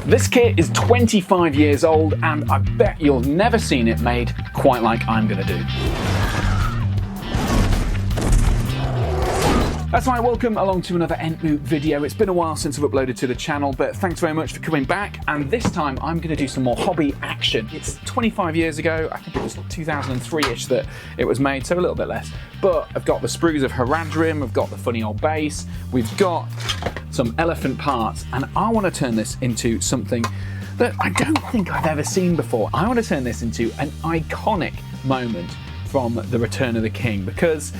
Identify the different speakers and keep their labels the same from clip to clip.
Speaker 1: This kit is 25 years old and I bet you've never seen it made quite like I'm going to do. That's right, welcome along to another EntMoot video. It's been a while since I've uploaded to the channel, but thanks very much for coming back. And this time I'm going to do some more hobby action. It's 25 years ago, I think it was 2003-ish that it was made, so a little bit less. But I've got the sprues of Haradrim, I've got the funny old base, we've got some elephant parts, and I want to turn this into something that I don't think I've ever seen before. I want to turn this into an iconic moment from The Return of the King, because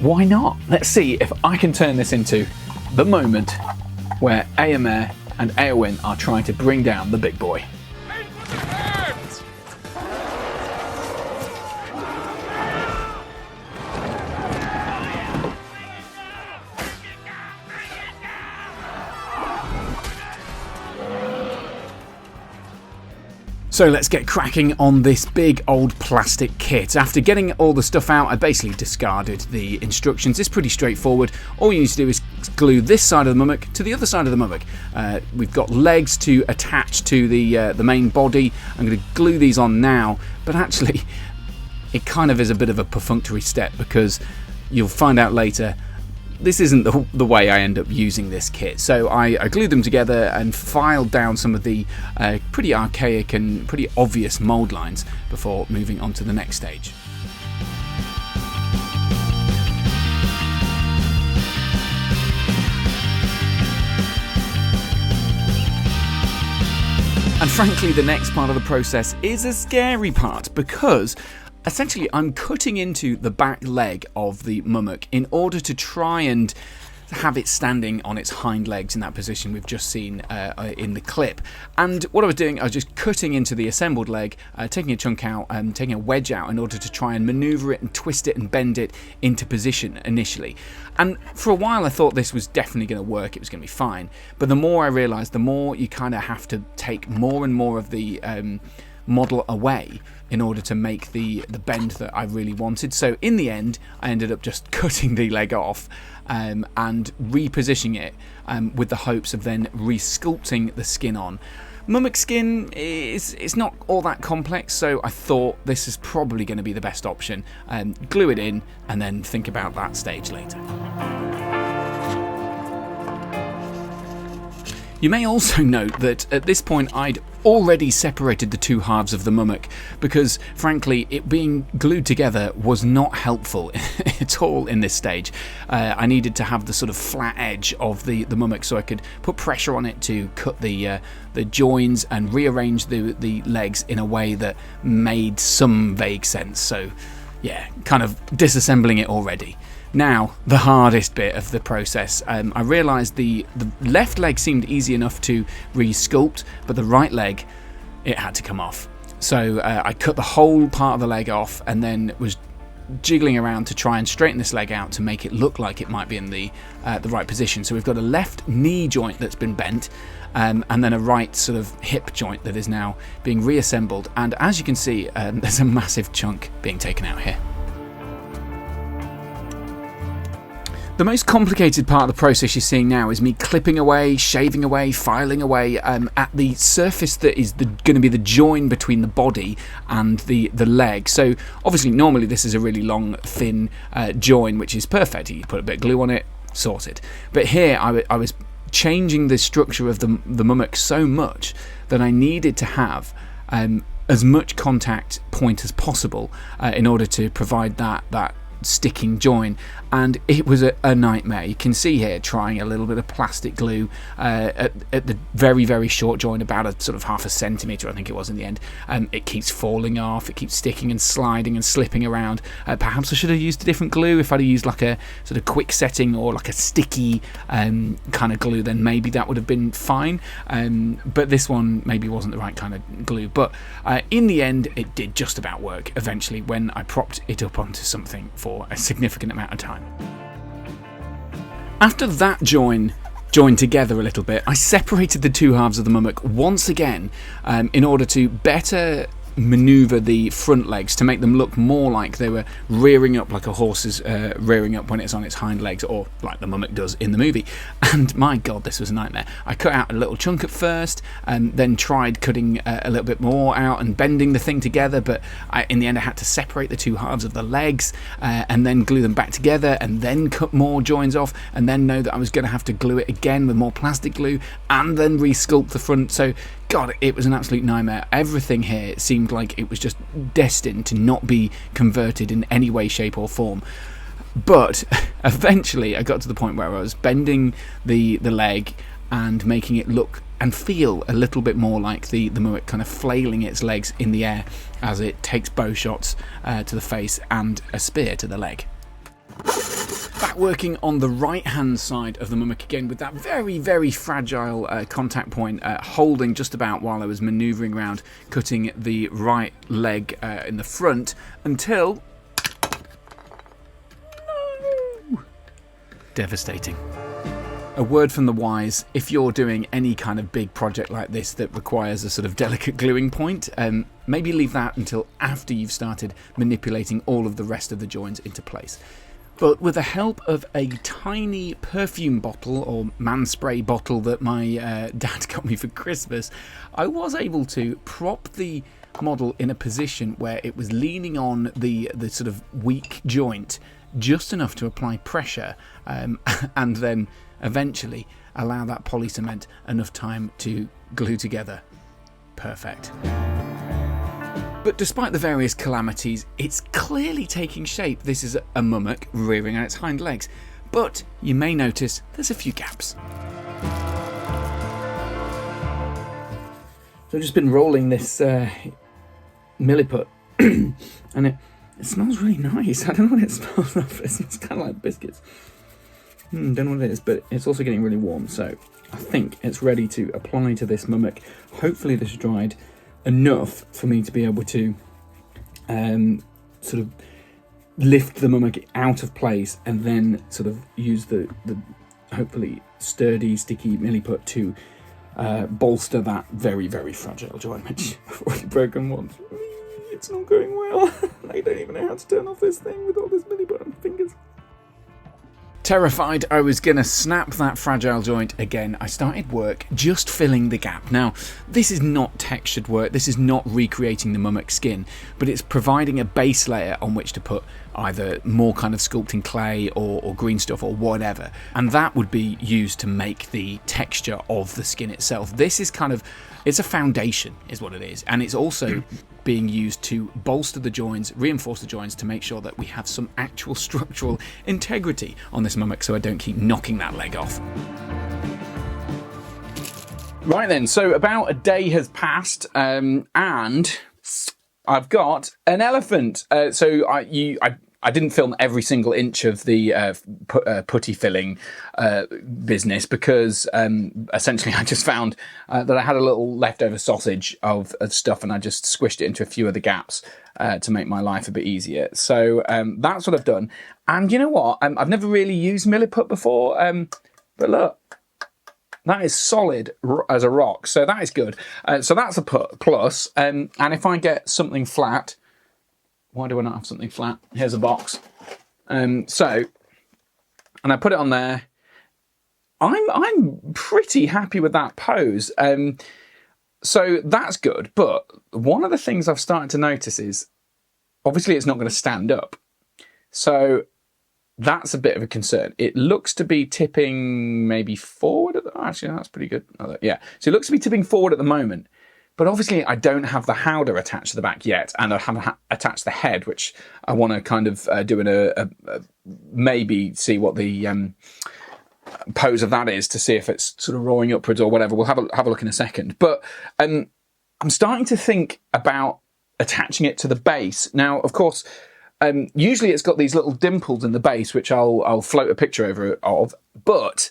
Speaker 1: why not? Let's see if I can turn this into the moment where Éomer and Eiweing are trying to bring down the big boy. So let's get cracking on this big old plastic kit. After getting all the stuff out, I basically discarded the instructions. It's pretty straightforward. All you need to do is glue this side of the mummock to the other side of the mummock. We've got legs to attach to the main body. I'm going to glue these on now, but actually it kind of is a bit of a perfunctory step because you'll find out later this isn't the way I end up using this kit. So I glued them together and filed down some of the pretty archaic and pretty obvious mould lines before moving on to the next stage. And frankly, the next part of the process is a scary part because essentially, I'm cutting into the back leg of the mummock in order to try and have it standing on its hind legs in that position we've just seen in the clip. And what I was doing, I was just cutting into the assembled leg, taking a chunk out and taking a wedge out in order to try and manoeuvre it and twist it and bend it into position initially. And for a while I thought this was definitely going to work, it was going to be fine. But the more I realised, the more you kind of have to take more and more of the model away in order to make the bend that I really wanted. So in the end, I ended up just cutting the leg off and repositioning it with the hopes of then resculpting the skin on. Mummock skin it's not all that complex, so I thought this is probably going to be the best option. Glue it in and then think about that stage later. You may also note that at this point I'd already separated the two halves of the mummock because frankly it being glued together was not helpful at all in this stage. I needed to have the sort of flat edge of the mummock so I could put pressure on it to cut the joins and rearrange the legs in a way that made some vague sense. So yeah, kind of disassembling it already. Now, the hardest bit of the process. I realised the left leg seemed easy enough to re-sculpt, but the right leg, it had to come off. So I cut the whole part of the leg off and then was jiggling around to try and straighten this leg out to make it look like it might be in the right position. So we've got a left knee joint that's been bent and then a right sort of hip joint that is now being reassembled. And as you can see, there's a massive chunk being taken out here. The most complicated part of the process you're seeing now is me clipping away, shaving away, filing away at the surface that is going to be the join between the body and the leg. So obviously normally this is a really long, thin join, which is perfect. You put a bit of glue on it, sorted. But here I was changing the structure of the mummock so much that I needed to have as much contact point as possible in order to provide that sticking join, and it was a nightmare. You can see here trying a little bit of plastic glue at the very, very short join, about a sort of half a centimetre I think it was in the end. It keeps falling off, it keeps sticking and sliding and slipping around. Perhaps I should have used a different glue. If I'd have used like a sort of quick setting or like a sticky kind of glue, then maybe that would have been fine, but this one maybe wasn't the right kind of glue. But in the end it did just about work eventually when I propped it up onto something for a significant amount of time. After that joined together a little bit, I separated the two halves of the mummock once again in order to better maneuver the front legs to make them look more like they were rearing up, like a horse is rearing up when it's on its hind legs, or like the mummock does in the movie. And my god, this was a nightmare. I cut out a little chunk at first and then tried cutting a little bit more out and bending the thing together, but in the end I had to separate the two halves of the legs and then glue them back together, and then cut more joins off, and then know that I was going to have to glue it again with more plastic glue and then resculpt the front. So god, it was an absolute nightmare. Everything here seemed like it was just destined to not be converted in any way, shape or form. But eventually I got to the point where I was bending the leg and making it look and feel a little bit more like the mummock, kind of flailing its legs in the air as it takes bow shots to the face and a spear to the leg. Back working on the right hand side of the mummock again, with that very, very fragile contact point holding just about while I was manoeuvring around cutting the right leg in the front, until devastating. A word from the wise: if you're doing any kind of big project like this that requires a sort of delicate gluing point, maybe leave that until after you've started manipulating all of the rest of the joins into place. But with the help of a tiny perfume bottle or man spray bottle that my dad got me for Christmas, I was able to prop the model in a position where it was leaning on the sort of weak joint just enough to apply pressure, and then eventually allow that poly cement enough time to glue together. Perfect. But despite the various calamities, it's clearly taking shape. This is a mummock rearing on its hind legs, but you may notice there's a few gaps. So I've just been rolling this milliput, and it smells really nice. I don't know what it smells of. It smells kind of like biscuits. Don't know what it is, but it's also getting really warm, so I think it's ready to apply to this mummock. Hopefully this is dried enough for me to be able to sort of lift the mummock out of place, and then sort of use the hopefully sturdy, sticky milliput to bolster that very, very fragile joint, which I've already broken once. It's not going well. I don't even know how to turn off this thing with all this milliput on my fingers. Terrified I was going to snap that fragile joint again, I started work just filling the gap. Now, this is not textured work, this is not recreating the mummock skin, but it's providing a base layer on which to put either more kind of sculpting clay or green stuff or whatever, and that would be used to make the texture of the skin itself. This is kind of, it's a foundation is what it is, and it's also being used to bolster the joins, reinforce the joins, to make sure that we have some actual structural integrity on this mummock, so I don't keep knocking that leg off. Right then, so about a day has passed, and I've got an elephant. So I didn't film every single inch of the putty filling business, because essentially I just found that I had a little leftover sausage of stuff, and I just squished it into a few of the gaps to make my life a bit easier. So that's what I've done. And you know what? I've never really used milliput before, but look. That is solid as a rock, so that is good. So that's a plus. And if I get something flat, why do I not have something flat? Here's a box. And I put it on there. I'm pretty happy with that pose. So that's good. But one of the things I've started to notice is, obviously it's not going to stand up. So that's a bit of a concern. It looks to be tipping maybe forward. Actually, that's pretty good. Yeah. So it looks to be tipping forward at the moment. But obviously I don't have the howdah attached to the back yet, and I haven't attached the head, which I want to kind of do in a maybe see what the pose of that is, to see if it's sort of rolling upwards or whatever. We'll have a look in a second. But I'm starting to think about attaching it to the base. Now, of course, usually it's got these little dimples in the base, which I'll float a picture over of, but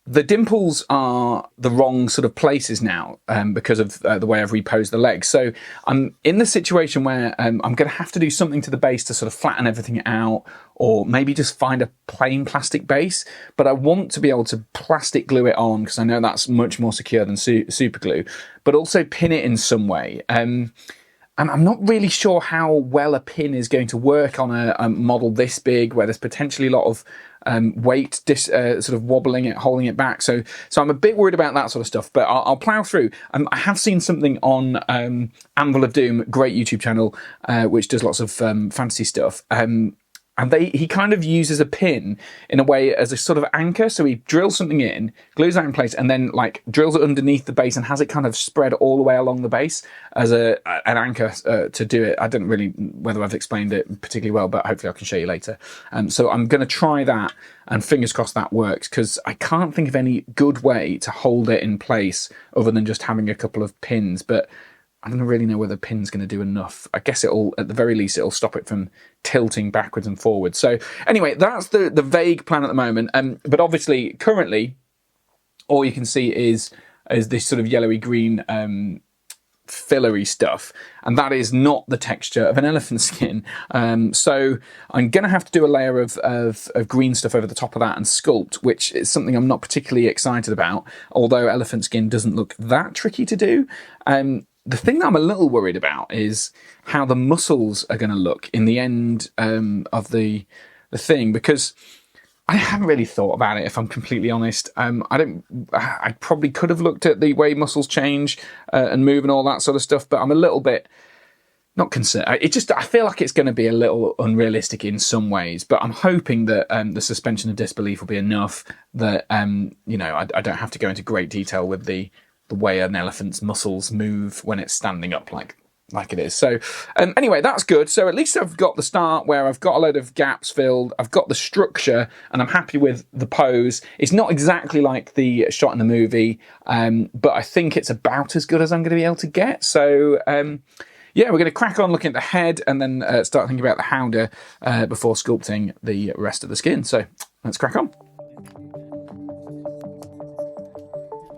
Speaker 1: the dimples are the wrong sort of places now because of the way I've reposed the legs. So I'm in the situation where I'm going to have to do something to the base to sort of flatten everything out, or maybe just find a plain plastic base. But I want to be able to plastic glue it on, because I know that's much more secure than super glue, but also pin it in some way. And And I'm not really sure how well a pin is going to work on a model this big, where there's potentially a lot of weight sort of wobbling it, holding it back. So I'm a bit worried about that sort of stuff, but I'll plough through. I have seen something on Anvil of Doom, great YouTube channel, which does lots of fantasy stuff. And he kind of uses a pin in a way as a sort of anchor. So he drills something in, glues that in place, and then like drills it underneath the base and has it kind of spread all the way along the base as an anchor to do it. I don't really whether I've explained it particularly well, but hopefully I can show you later. So I'm going to try that, and fingers crossed that works, because I can't think of any good way to hold it in place other than just having a couple of pins. But I don't really know whether the pin's going to do enough. I guess it'll, at the very least, it'll stop it from tilting backwards and forwards. So anyway, that's the vague plan at the moment. But obviously, currently, all you can see is this sort of yellowy green fillery stuff, and that is not the texture of an elephant skin. So I'm going to have to do a layer of green stuff over the top of that and sculpt, which is something I'm not particularly excited about, although elephant skin doesn't look that tricky to do. The thing that I'm a little worried about is how the muscles are going to look in the end of the thing, because I haven't really thought about it, if I'm completely honest. I probably could have looked at the way muscles change and move and all that sort of stuff, but I'm a little bit not concerned. I feel like it's going to be a little unrealistic in some ways, but I'm hoping that the suspension of disbelief will be enough that I don't have to go into great detail with the way an elephant's muscles move when it's standing up like it is. So anyway, that's good. So at least I've got the start where I've got a load of gaps filled, I've got the structure, and I'm happy with the pose. It's not exactly like the shot in the movie, but I think it's about as good as I'm going to be able to get. So yeah, we're going to crack on looking at the head and then start thinking about the howdah before sculpting the rest of the skin. So let's crack on.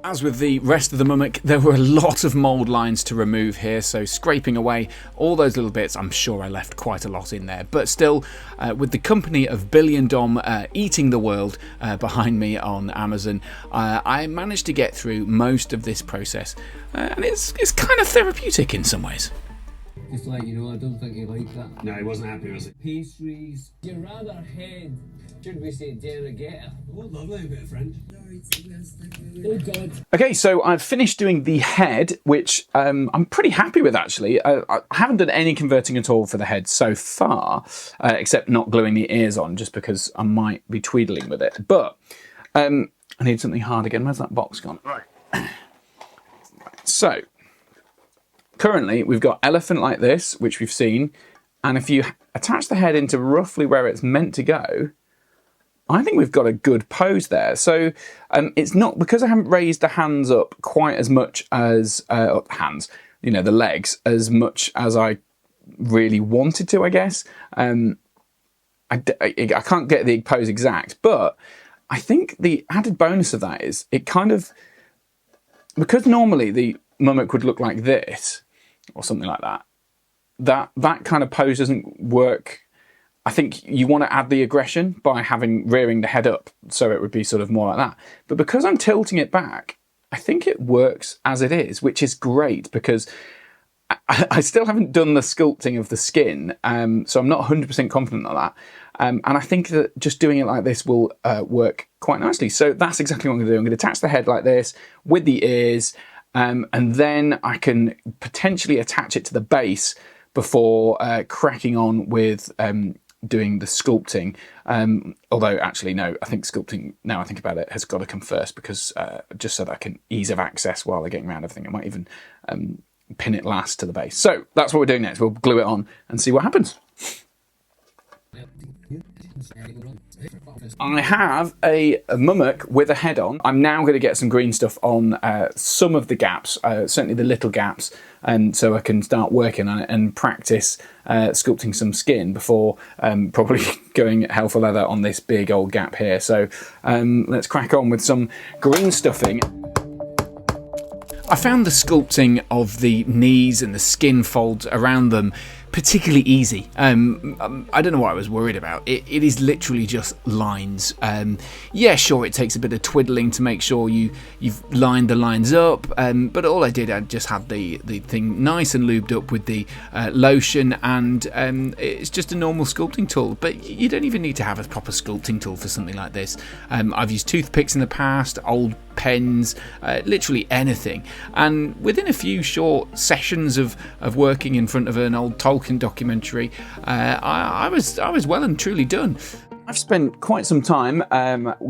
Speaker 1: As with the rest of the mummic, there were a lot of mould lines to remove here, so scraping away all those little bits, I'm sure I left quite a lot in there. But still, with the company of Billion Dom eating the world behind me on Amazon, I managed to get through most of this process, and it's kind of therapeutic in some ways.
Speaker 2: Just to let you know, I don't think he liked that.
Speaker 3: No, he wasn't happy, was he?
Speaker 2: Pastries. Your rather head. Should we say derogata?
Speaker 3: Oh, lovely, a bit of French.
Speaker 2: Oh, God.
Speaker 1: Okay, so I've finished doing the head, which I'm pretty happy with, actually. I haven't done any converting at all for the head so far, except not gluing the ears on, just because I might be tweedling with it. But I need something hard again. Where's that box gone? Right. So currently, we've got elephant like this, which we've seen, and if you attach the head into roughly where it's meant to go, I think we've got a good pose there. So it's not, because I haven't raised the hands up quite as much as, the legs, as much as I really wanted to, I guess. I can't get the pose exact, but I think the added bonus of that is it kind of, because normally the mummic would look like this, or something like that, that kind of pose doesn't work. I think you want to add the aggression by rearing the head up, so it would be sort of more like that. But because I'm tilting it back, I think it works as it is, which is great, because I still haven't done the sculpting of the skin, so I'm not 100% confident on that. And I think that just doing it like this will work quite nicely. So that's exactly what I'm going to do. I'm going to attach the head like this with the ears, and then I can potentially attach it to the base before cracking on with doing the sculpting. Although actually no, I think sculpting, now I think about it, has got to come first, because just so that I can ease of access while they're getting around everything. I might even pin it last to the base. So that's what we're doing next. We'll glue it on and see what happens. I have a mummic with a head on. I'm now going to get some green stuff on some of the gaps, certainly the little gaps, and so I can start working on it and practice sculpting some skin before probably going hell for leather on this big old gap here. So let's crack on with some green stuffing. I found the sculpting of the knees and the skin folds around them particularly easy. I don't know what I was worried about. It is literally just lines. Yeah, sure, it takes a bit of twiddling to make sure you've lined the lines up, but all I did, I just had the thing nice and lubed up with the lotion, and it's just a normal sculpting tool. But you don't even need to have a proper sculpting tool for something like this. I've used toothpicks in the past, old pens, literally anything, and within a few short sessions of working in front of an old Tolkien documentary, I was well and truly done. I've spent quite some time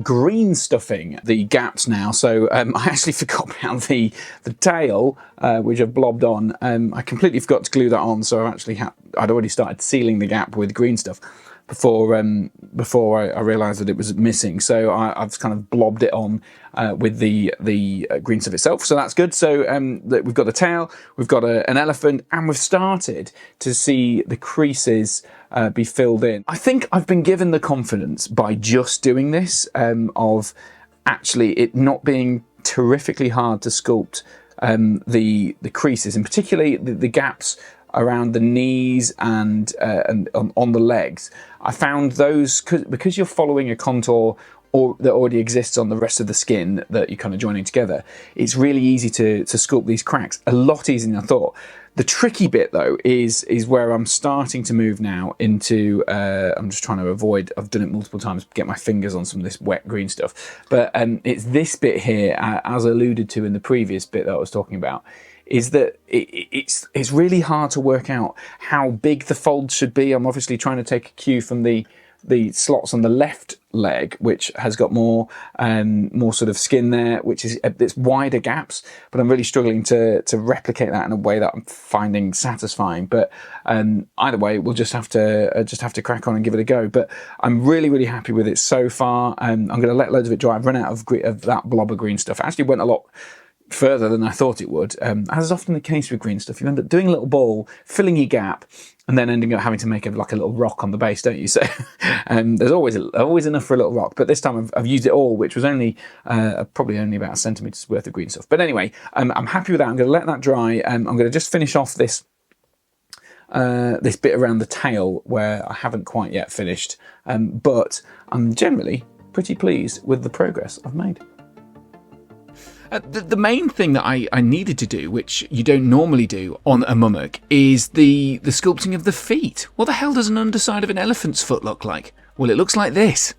Speaker 1: green stuffing the gaps now, so I actually forgot about the tail, which I've blobbed on. I completely forgot to glue that on, so I'd already started sealing the gap with green stuff before I realised that it was missing. So I've kind of blobbed it on with the green stuff itself. So that's good. So we've got the tail, we've got an elephant, and we've started to see the creases be filled in. I think I've been given the confidence by just doing this of actually it not being terrifically hard to sculpt the creases, and particularly the gaps around the knees and on the legs. I found those, because you're following a contour that already exists on the rest of the skin that you're kind of joining together, it's really easy to sculpt these cracks, a lot easier than I thought. The tricky bit though is where I'm starting to move now into, I'm just trying to avoid, I've done it multiple times, get my fingers on some of this wet green stuff, but it's this bit here, as alluded to in the previous bit that I was talking about, is that it's really hard to work out how big the folds should be. I'm obviously trying to take a cue from the slots on the left leg, which has got more sort of skin there, which is it's wider gaps, but I'm really struggling to replicate that in a way that I'm finding satisfying. But either way, we'll just have to crack on and give it a go. But I'm really happy with it so far. I'm going to let loads of it dry. I've run out of that blob of green stuff. It actually went a lot further than I thought it would. As is often the case with green stuff, you end up doing a little ball, filling your gap, and then ending up having to make like a little rock on the base, don't you? So there's always enough for a little rock. But this time I've used it all, which was only probably only about a centimetre's worth of green stuff. But anyway, I'm happy with that. I'm going to let that dry. I'm going to just finish off this bit around the tail where I haven't quite yet finished. But I'm generally pretty pleased with the progress I've made. The main thing that I needed to do, which you don't normally do on a mummock, is the sculpting of the feet. What the hell does an underside of an elephant's foot look like? Well, it looks like this.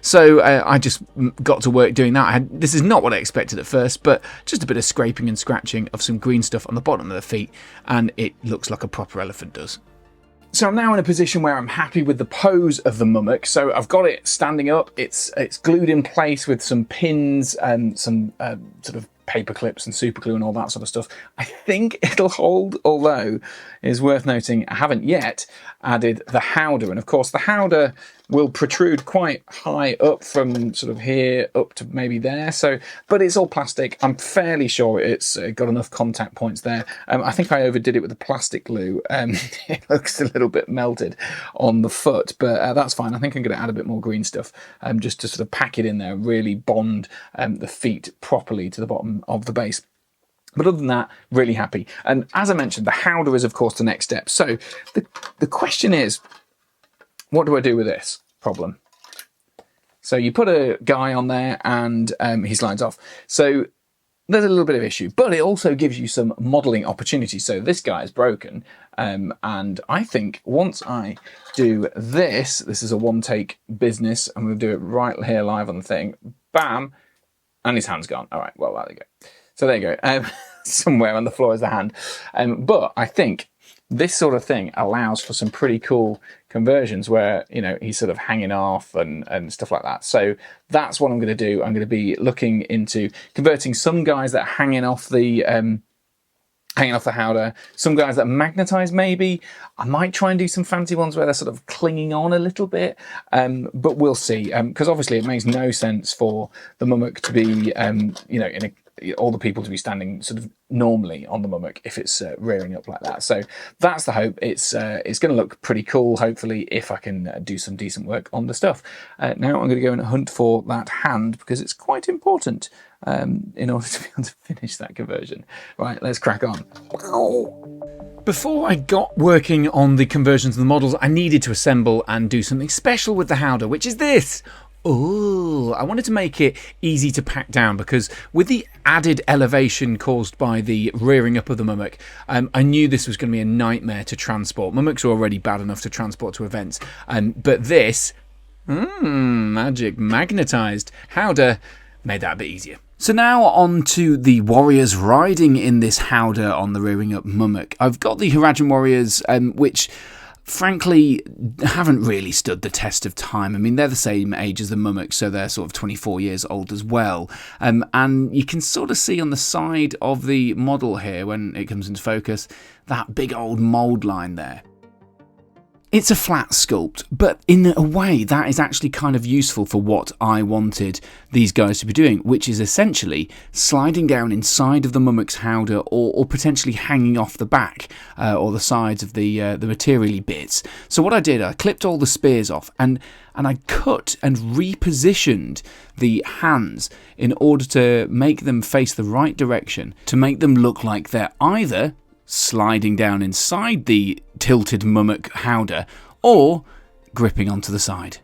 Speaker 1: So I just got to work doing that. This is not what I expected at first, but just a bit of scraping and scratching of some green stuff on the bottom of the feet, and it looks like a proper elephant does. So I'm now in a position where I'm happy with the pose of the mummock. So I've got it standing up. It's glued in place with some pins and some sort of paper clips and super glue and all that sort of stuff. I think it'll hold, although it is worth noting I haven't yet added the howdah. And of course the howdah will protrude quite high up from sort of here up to maybe there. So, but it's all plastic. I'm fairly sure it's got enough contact points there. I think I overdid it with the plastic glue. It looks a little bit melted on the foot, but that's fine. I think I'm going to add a bit more green stuff just to sort of pack it in there, really bond the feet properly to the bottom of the base. But other than that, really happy. And as I mentioned, the howdah is of course the next step. So the question is, what do I do with this problem? So you put a guy on there and he slides off. So there's a little bit of issue, but it also gives you some modelling opportunities. So this guy is broken. And I think once I do this is a one take business. I'm going to do it right here live on the thing. Bam. And his hand's gone. All right, well, there you go. So there you go. Somewhere on the floor is the hand. But I think this sort of thing allows for some pretty cool conversions where, you know, he's sort of hanging off and stuff like that. So that's what I'm going to do. I'm going to be looking into converting some guys that are hanging off the howdah, some guys that magnetize maybe. I might try and do some fancy ones where they're sort of clinging on a little bit, but we'll see. Because obviously it makes no sense for the mummock to be, you know, all the people to be standing sort of normally on the mummock if it's rearing up like that. So that's the hope. It's going to look pretty cool, hopefully, if I can do some decent work on the stuff. Now I'm going to go and hunt for that hand because it's quite important in order to be able to finish that conversion. Right, let's crack on. Before I got working on the conversions of the models, I needed to assemble and do something special with the howdah, which is this. Oh, I wanted to make it easy to pack down because with the added elevation caused by the rearing up of the Mummock, I knew this was going to be a nightmare to transport. Mummocks are already bad enough to transport to events, but this, magic magnetised howdah made that a bit easier. So now on to the warriors riding in this howdah on the rearing up Mummock. I've got the Haradrim warriors, which frankly haven't really stood the test of time. I mean, they're the same age as the Mummock, so they're sort of 24 years old as well. And you can sort of see on the side of the model here, when it comes into focus, that big old mould line there. It's a flat sculpt, but in a way that is actually kind of useful for what I wanted these guys to be doing, which is essentially sliding down inside of the Mummock's howdah or potentially hanging off the back or the sides of the materially bits. So what I did, I clipped all the spears off and I cut and repositioned the hands in order to make them face the right direction, to make them look like they're either sliding down inside the tilted Mummock howdah or gripping onto the side.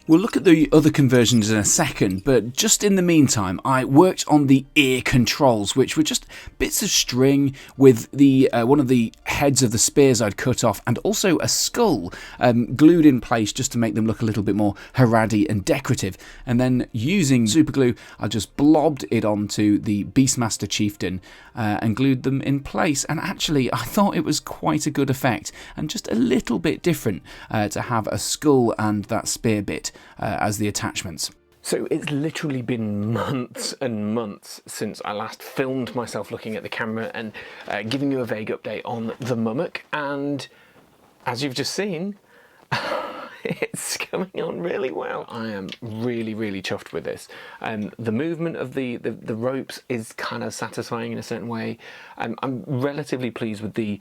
Speaker 1: We'll look at the other conversions in a second, but just in the meantime I worked on the ear controls, which were just bits of string with the one of the heads of the spears I'd cut off and also a skull glued in place just to make them look a little bit more Haradi and decorative. And then using super glue I just blobbed it onto the Beastmaster chieftain and glued them in place, and actually I thought it was quite a good effect and just a little bit different to have a skull and that spear bit as the attachments. So it's literally been months and months since I last filmed myself looking at the camera and giving you a vague update on the Mummock, and as you've just seen, it's coming on really well. I am really chuffed with this. The movement of the ropes is kind of satisfying in a certain way. I'm relatively pleased with the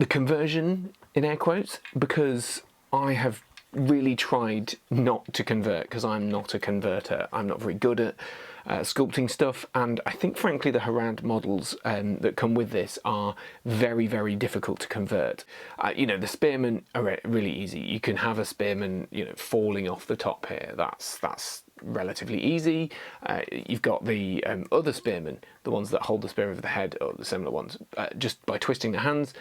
Speaker 1: conversion, in air quotes, because I have really tried not to convert, because I'm not a converter. I'm not very good at sculpting stuff, and I think frankly the Harad models that come with this are very difficult to convert. You know, the spearmen are really easy. You can have a spearman, you know, falling off the top here. That's relatively easy. You've got the other spearmen, the ones that hold the spear over the head, or the similar ones, just by twisting their hands,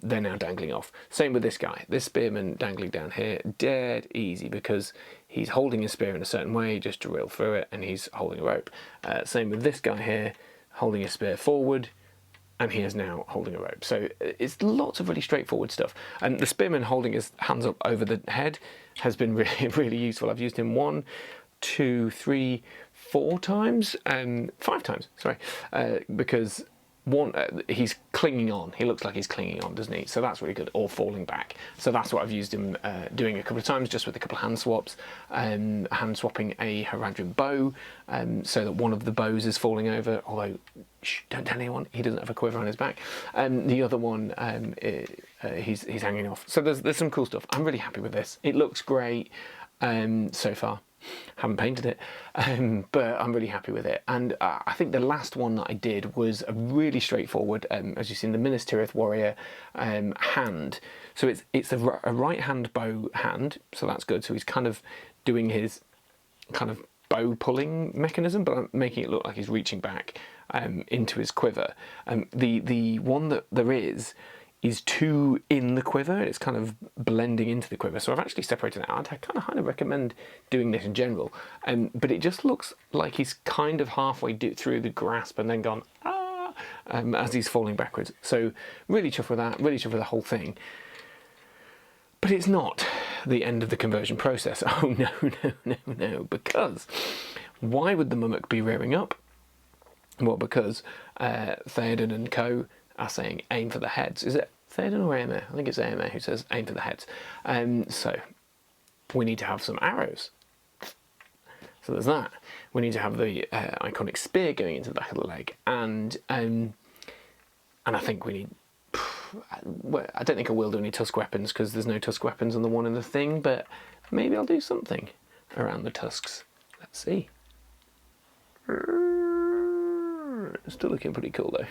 Speaker 1: they're now dangling off. Same with this guy. This spearman dangling down here, dead easy, because he's holding his spear in a certain way, just to reel through it, and he's holding a rope. Same with this guy here, holding his spear forward, and he is now holding a rope. So it's lots of really straightforward stuff. And the spearman holding his hands up over the head has been really useful. I've used him 1, 2, 3, 4 times, 5 times, sorry, because one, he's clinging on. He looks like he's clinging on, doesn't he? So that's really good, or falling back. So that's what I've used him doing a couple of times, just with a couple of hand swaps, hand swapping a Haradrim bow, so that one of the bows is falling over, although, shh, don't tell anyone, he doesn't have a quiver on his back. The other one, he's hanging off. So there's some cool stuff. I'm really happy with this. It looks great so far. Haven't painted it, but I'm really happy with it. And I think the last one that I did was a really straightforward, as you've seen, the Minas Tirith warrior hand. So it's a right hand bow hand, so that's good. So he's kind of doing his kind of bow pulling mechanism, but I'm making it look like he's reaching back into his quiver. The one that there is too in the quiver. It's kind of blending into the quiver, so I've actually separated it out. I kind of highly recommend doing this in general, but it just looks like he's kind of halfway through the grasp and then gone as he's falling backwards. So really chuffed with that, really chuffed with the whole thing. But it's not the end of the conversion process. Oh no, because why would the Mummock be rearing up? Well, because Theoden and co are saying aim for the heads. Is it Theoden or AMA? I think it's AMA who says aim for the heads. So we need to have some arrows. So there's that. We need to have the iconic spear going into the back of the leg, and I think we need. Well, I don't think I will do any tusk weapons because there's no tusk weapons on the one in the thing, but maybe I'll do something around the tusks. Let's see. Still looking pretty cool though.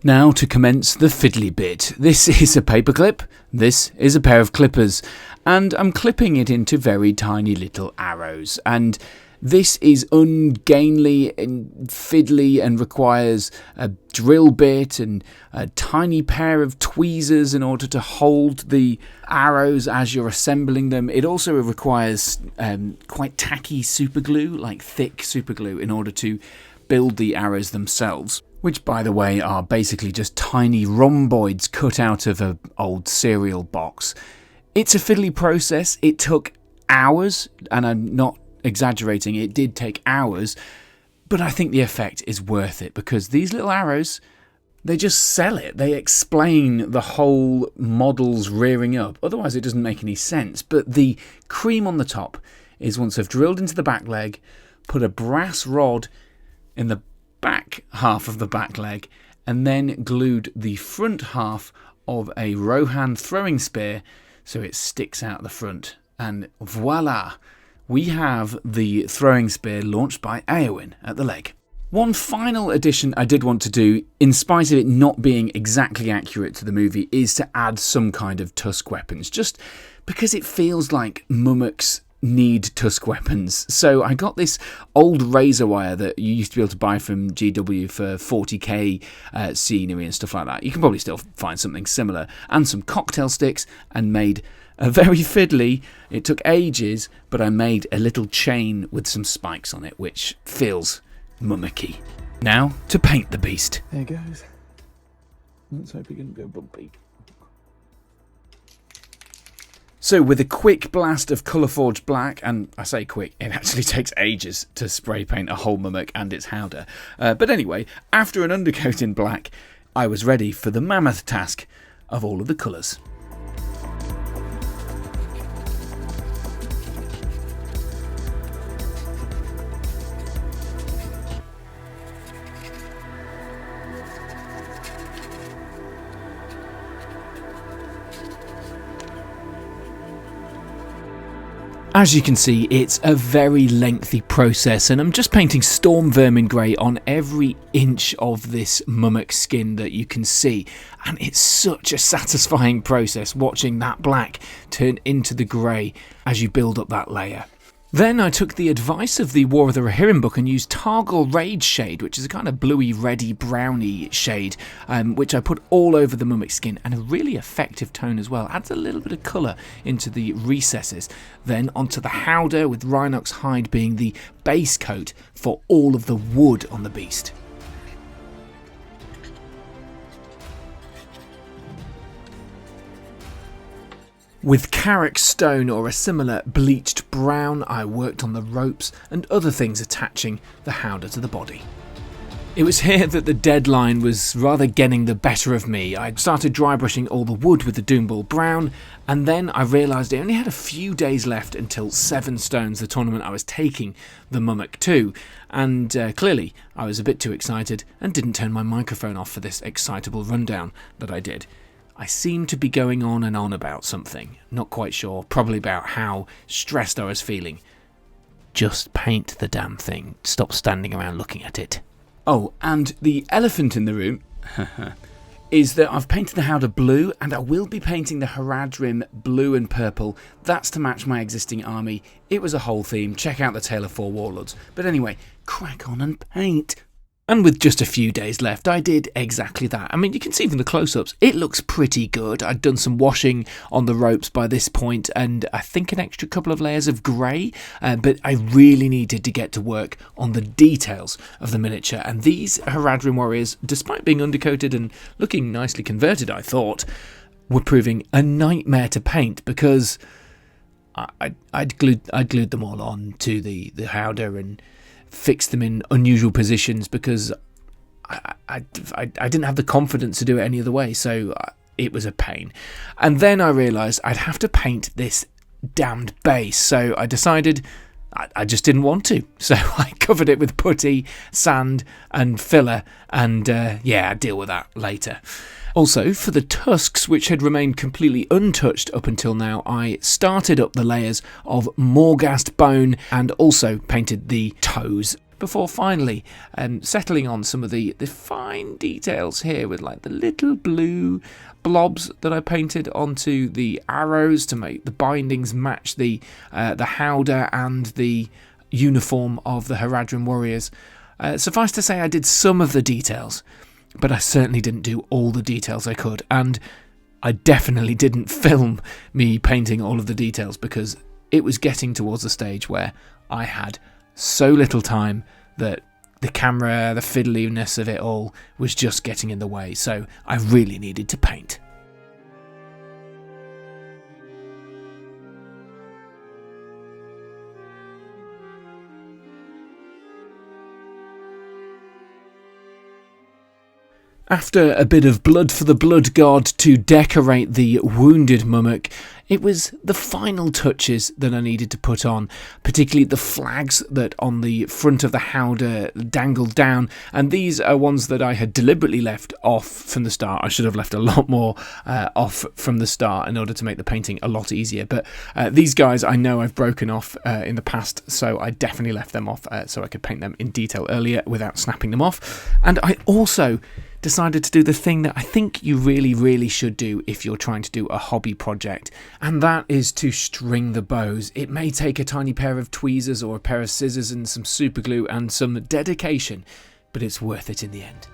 Speaker 1: Now to commence the fiddly bit. This is a paperclip, this is a pair of clippers, and I'm clipping it into very tiny little arrows, and this is ungainly and fiddly and requires a drill bit and a tiny pair of tweezers in order to hold the arrows as you're assembling them. It also requires quite tacky superglue, like thick superglue, in order to build the arrows themselves, which by the way are basically just tiny rhomboids cut out of an old cereal box. It's a fiddly process. It took hours, and I'm not exaggerating, it did take hours, but I think the effect is worth it because these little arrows, they just sell it. They explain the whole model's rearing up. Otherwise it doesn't make any sense. But the cream on the top is once I've drilled into the back leg, put a brass rod in the back half of the back leg, and then glued the front half of a Rohan throwing spear so it sticks out the front. And voila! We have the throwing spear launched by Eiweing at the leg. One final addition I did want to do, in spite of it not being exactly accurate to the movie, is to add some kind of tusk weapons, just because it feels like mummoks need tusk weapons. So I got this old razor wire that you used to be able to buy from GW for 40k scenery and stuff like that. You can probably still find something similar, and some cocktail sticks, and made a very fiddly, it took ages, but I made a little chain with some spikes on it, which feels mummocky. Now to paint the beast.
Speaker 4: There goes. Let's hope it didn't go bumpy.
Speaker 1: So with a quick blast of Colourforge Black, and I say quick, it actually takes ages to spray paint a whole mummock and its howdah. But anyway, after an undercoat in black, I was ready for the mammoth task of all of the colours. As you can see, it's a very lengthy process, and I'm just painting storm vermin grey on every inch of this mummock skin that you can see, and it's such a satisfying process watching that black turn into the grey as you build up that layer. Then I took the advice of the War of the Rohirrim book and used Targul Rage shade, which is a kind of bluey, reddy, browny shade, which I put all over the mummock skin, and a really effective tone as well. Adds a little bit of colour into the recesses. Then onto the howdah, with Rhinox hide being the base coat for all of the wood on the beast. With Carrick stone or a similar bleached brown, I worked on the ropes and other things attaching the howdah to the body. It was here that the deadline was rather getting the better of me. I started dry brushing all the wood with the Doomball brown, and then I realised I only had a few days left until 7 Stones, the tournament I was taking the mummock to, and clearly I was a bit too excited and didn't turn my microphone off for this excitable rundown that I did. I seemed to be going on and on about something, not quite sure, probably about how stressed I was feeling. Just paint the damn thing, stop standing around looking at it. Oh, and the elephant in the room is that I've painted the howdah blue, and I will be painting the Haradrim blue and purple. That's to match my existing army. It was a whole theme, check out the Tale of Four Warlords. But anyway, crack on and paint. And with just a few days left, I did exactly that. I mean, you can see from the close-ups, it looks pretty good. I'd done some washing on the ropes by this point, and I think an extra couple of layers of grey, but I really needed to get to work on the details of the miniature. And these Haradrim warriors, despite being undercoated and looking nicely converted, I thought, were proving a nightmare to paint, because I'd glued them all on to the howdah and fixed them in unusual positions because I didn't have the confidence to do it any other way, so it was a pain. And then I realised I'd have to paint this damned base, so I decided I just didn't want to. So I covered it with putty, sand and filler, and I'd deal with that later. Also, for the tusks, which had remained completely untouched up until now, I started up the layers of Morghast bone and also painted the toes. before finally settling on some of the fine details here with like the little blue blobs that I painted onto the arrows to make the bindings match the howdah and the uniform of the Haradrim warriors. Suffice to say, I did some of the details, but I certainly didn't do all the details I could, and I definitely didn't film me painting all of the details because it was getting towards the stage where I had so little time that the camera, the fiddliness of it all was just getting in the way, so I really needed to paint. After a bit of blood for the blood god to decorate the wounded Mummock, it was the final touches that I needed to put on, particularly the flags that on the front of the howdah dangled down, and these are ones that I had deliberately left off from the start. I should have left a lot more off from the start in order to make the painting a lot easier, but these guys I know I've broken off in the past, so I definitely left them off so I could paint them in detail earlier without snapping them off. And I also decided to do the thing that I think you really should do if you're trying to do a hobby project, and that is to string the bows. It may take a tiny pair of tweezers or a pair of scissors and some super glue and some dedication, but it's worth it in the end.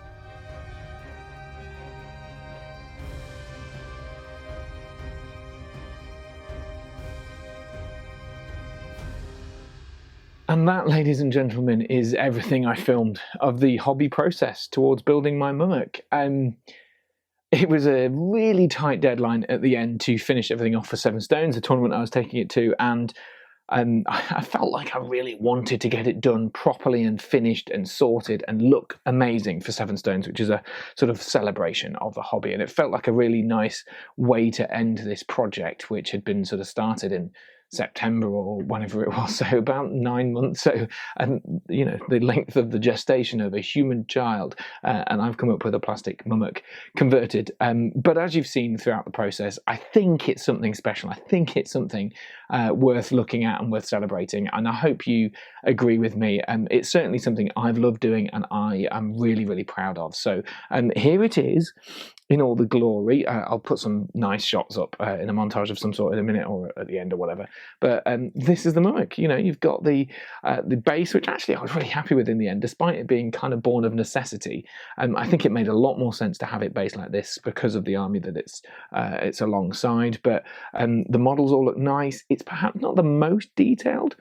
Speaker 1: And that, ladies and gentlemen, is everything I filmed of the hobby process towards building my Mummock. It was a really tight deadline at the end to finish everything off for Seven Stones, the tournament I was taking it to, and I felt like I really wanted to get it done properly and finished and sorted and look amazing for Seven Stones, which is a sort of celebration of the hobby. And it felt like a really nice way to end this project, which had been sort of started in September or whenever it was, so about 9 months, so, and you know, the length of the gestation of a human child, and I've come up with a plastic Mummock converted, but as you've seen throughout the process, I think it's something special. I think it's something worth looking at and worth celebrating, and I hope you agree with me. It's certainly something I've loved doing and I am really proud of. So here it is in all the glory. I'll put some nice shots up in a montage of some sort in a minute or at the end or whatever. But this is the Mummock. You know, you've got the base, which actually I was really happy with in the end, despite it being kind of born of necessity. I think it made a lot more sense to have it based like this because of the army that it's alongside. But the models all look nice. It's perhaps not the most detailed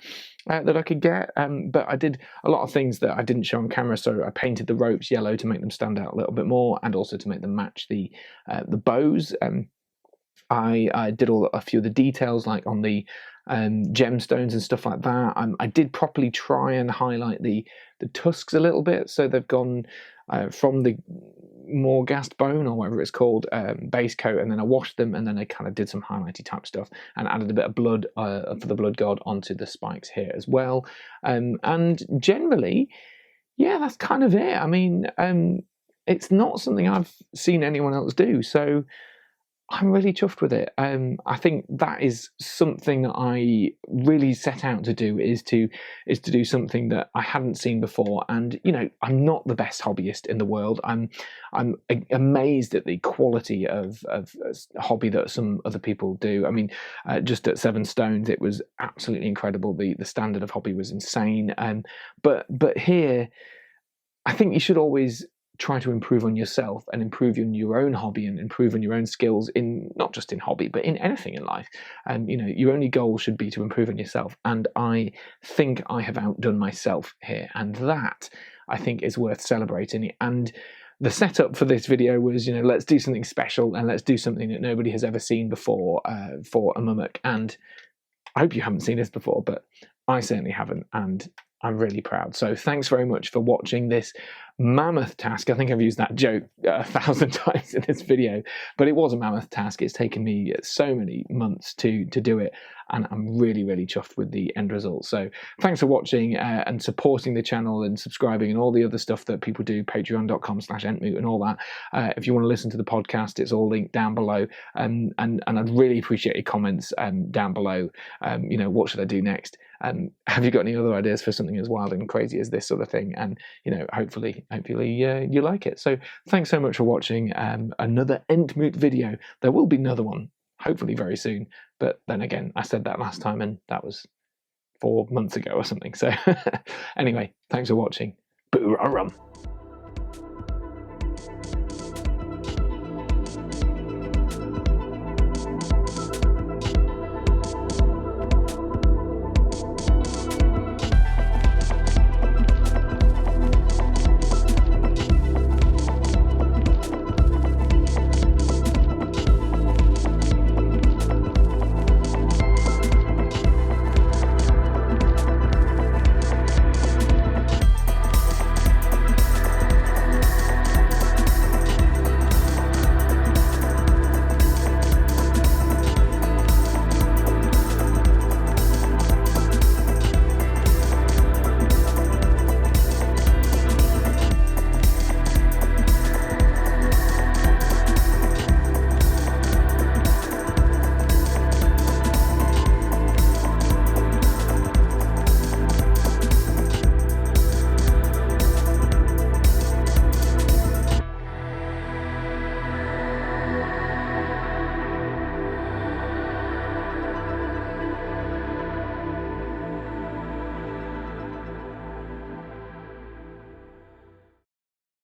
Speaker 1: that I could get, but I did a lot of things that I didn't show on camera. So I painted the ropes yellow to make them stand out a little bit more, and also to make them match the bows. I did a few of the details, like on the gemstones and stuff like that. I did properly try and highlight the tusks a little bit, so they've gone from the more gassed bone or whatever it's called base coat, and then I washed them, and then I kind of did some highlighty type stuff and added a bit of blood for the blood god onto the spikes here as well. And generally, yeah, that's kind of it. I mean, it's not something I've seen anyone else do, so I'm really chuffed with it. I think that is something that I really set out to do, is to do something that I hadn't seen before. And you know, I'm not the best hobbyist in the world. I'm amazed at the quality of hobby that some other people do. I mean, just at Seven Stones, it was absolutely incredible. The standard of hobby was insane. But here, I think you should always try to improve on yourself and improve on your own hobby and improve on your own skills, in not just in hobby but in anything in life. And you know, your only goal should be to improve on yourself, and I think I have outdone myself here, and that I think is worth celebrating. And the setup for this video was, you know, let's do something special and let's do something that nobody has ever seen before for a Mummock. And I hope you haven't seen this before, but I certainly haven't, and I'm really proud. So thanks very much for watching this mammoth task. I think I've used that joke 1,000 times in this video, but it was a mammoth task. It's taken me so many months to do it, and I'm really chuffed with the end result. So thanks for watching and supporting the channel and subscribing and all the other stuff that people do, patreon.com/entmoot and all that. If you want to listen to the podcast, it's all linked down below, and I'd really appreciate your comments down below. You know, what should I do next?
Speaker 4: And have you got any other ideas for something as wild and crazy as this sort of thing? And, you know, hopefully you like it. So thanks so much for watching another Entmoot video. There will be another one, hopefully very soon. But then again, I said that last time and that was 4 months ago or something. So anyway, thanks for watching. Boo-rum-rum.